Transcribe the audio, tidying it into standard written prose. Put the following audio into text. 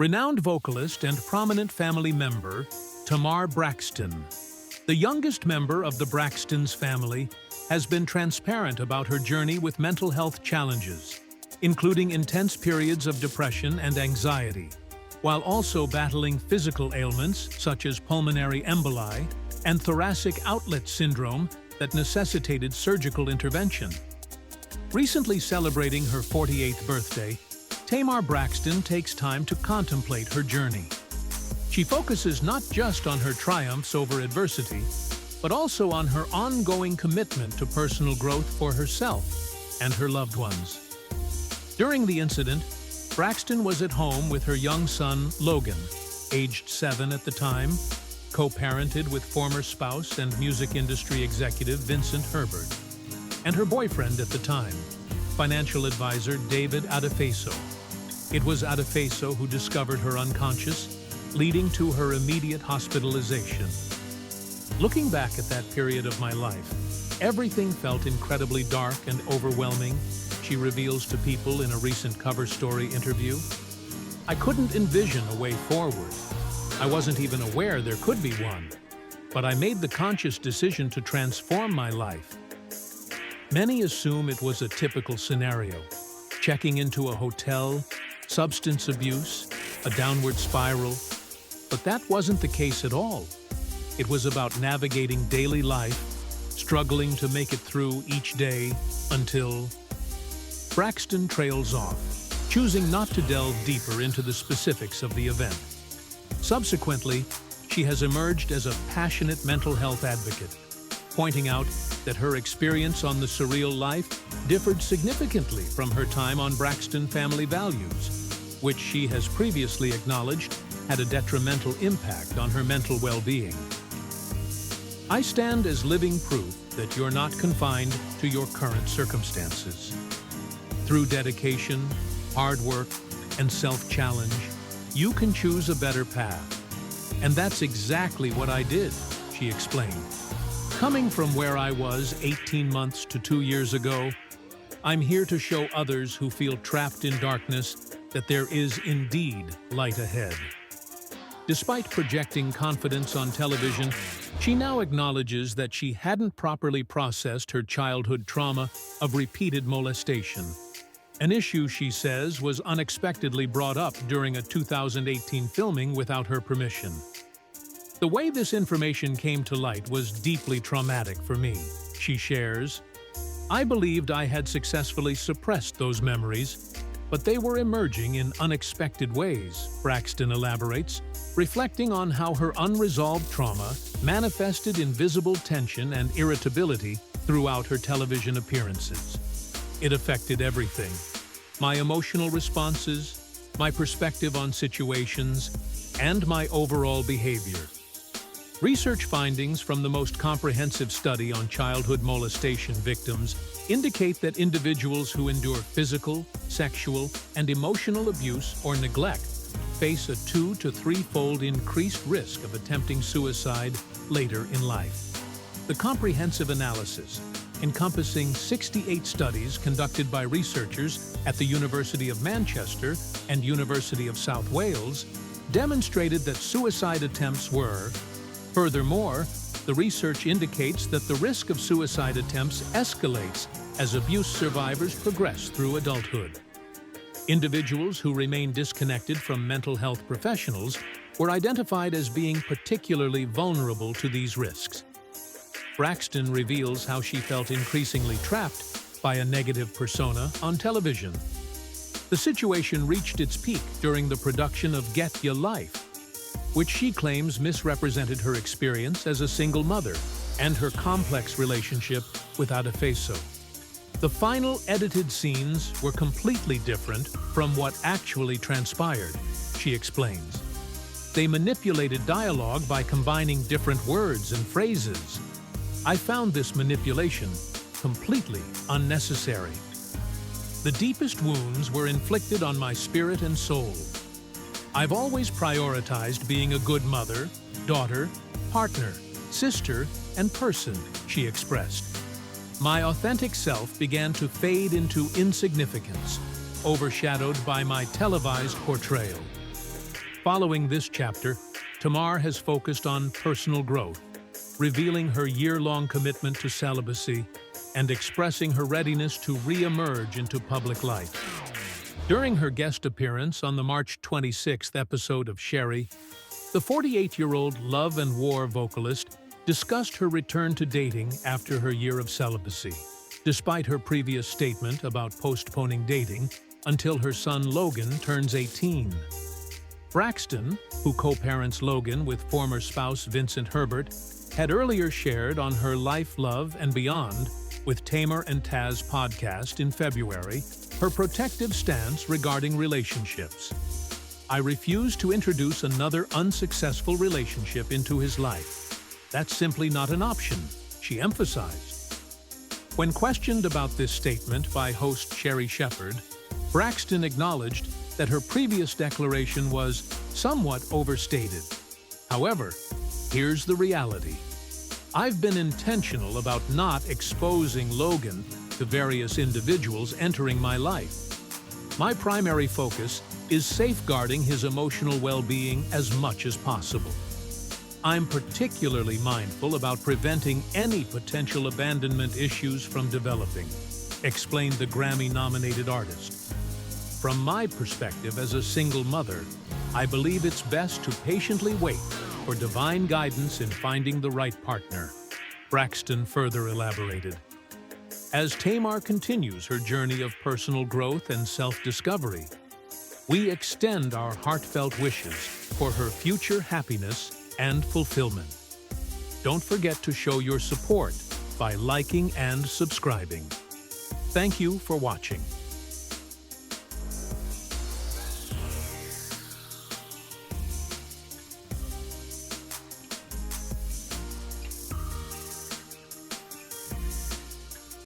Renowned vocalist and prominent family member, Tamar Braxton. The youngest member of the Braxton's family has been transparent about her journey with mental health challenges, including intense periods of depression and anxiety, while also battling physical ailments such as pulmonary emboli and thoracic outlet syndrome that necessitated surgical intervention. Recently celebrating her 48th birthday, Tamar Braxton takes time to contemplate her journey. She focuses not just on her triumphs over adversity, but also on her ongoing commitment to personal growth for herself and her loved ones. During the incident, Braxton was at home with her young son, Logan, aged 7 at the time, co-parented with former spouse and music industry executive Vincent Herbert, and her boyfriend at the time, financial advisor David Adefeso. It was Adefeso who discovered her unconscious, leading to her immediate hospitalization. Looking back at that period of my life, everything felt incredibly dark and overwhelming, she reveals to People in a recent cover story interview. I couldn't envision a way forward. I wasn't even aware there could be one, but I made the conscious decision to transform my life. Many assume it was a typical scenario, checking into a hotel, substance abuse, a downward spiral, but that wasn't the case at all. It was about navigating daily life, struggling to make it through each day until Braxton trails off, choosing not to delve deeper into the specifics of the event. Subsequently, she has emerged as a passionate mental health advocate, pointing out that her experience on the surreal life differed significantly from her time on Braxton Family Values, which she has previously acknowledged had a detrimental impact on her mental well-being. I stand as living proof that you're not confined to your current circumstances. Through dedication, hard work, and self-challenge, you can choose a better path. And that's exactly what I did, she explained. Coming from where I was 18 months to 2 years ago, I'm here to show others who feel trapped in darkness that there is indeed light ahead. Despite projecting confidence on television, she now acknowledges that she hadn't properly processed her childhood trauma of repeated molestation. An issue, she says, was unexpectedly brought up during a 2018 filming without her permission. The way this information came to light was deeply traumatic for me, she shares. I believed I had successfully suppressed those memories, but they were emerging in unexpected ways, Braxton elaborates, reflecting on how her unresolved trauma manifested in visible tension and irritability throughout her television appearances. It affected everything: my emotional responses, my perspective on situations, and my overall behavior. Research findings from the most comprehensive study on childhood molestation victims indicate that individuals who endure physical, sexual, and emotional abuse or neglect face a 2 to 3-fold increased risk of attempting suicide later in life. The comprehensive analysis, encompassing 68 studies conducted by researchers at the University of Manchester and University of South Wales, demonstrated that suicide attempts were. Furthermore, the research indicates that the risk of suicide attempts escalates as abuse survivors progress through adulthood. Individuals who remain disconnected from mental health professionals were identified as being particularly vulnerable to these risks. Braxton reveals how she felt increasingly trapped by a negative persona on television. The situation reached its peak during the production of Get Ya Life, which she claims misrepresented her experience as a single mother and her complex relationship with Adefeso. The final edited scenes were completely different from what actually transpired, she explains. They manipulated dialogue by combining different words and phrases. I found this manipulation completely unnecessary. The deepest wounds were inflicted on my spirit and soul. I've always prioritized being a good mother, daughter, partner, sister, and person, she expressed. My authentic self began to fade into insignificance, overshadowed by my televised portrayal. Following this chapter, Tamar has focused on personal growth, revealing her year-long commitment to celibacy and expressing her readiness to re-emerge into public life. During her guest appearance on the March 26th episode of Sherry, the 48-year-old Love and War vocalist discussed her return to dating after her year of celibacy. Despite her previous statement about postponing dating until her son Logan turns 18. Braxton, who co-parents Logan with former spouse Vincent Herbert, had earlier shared on her Life, Love, and Beyond with Tamar and Taz podcast in February her protective stance regarding relationships. "I refuse to introduce another unsuccessful relationship into his life. That's simply not an option," she emphasized. When questioned about this statement by host Sherry Shepherd, Braxton acknowledged that her previous declaration was somewhat overstated. However, here's the reality. "I've been intentional about not exposing Logan to various individuals entering my life. My primary focus is safeguarding his emotional well-being as much as possible. I'm particularly mindful about preventing any potential abandonment issues from developing," explained the Grammy-nominated artist. "From my perspective as a single mother, I believe it's best to patiently wait for divine guidance in finding the right partner," Braxton further elaborated. As Tamar continues her journey of personal growth and self-discovery, we extend our heartfelt wishes for her future happiness and fulfillment. Don't forget to show your support by liking and subscribing. Thank you for watching.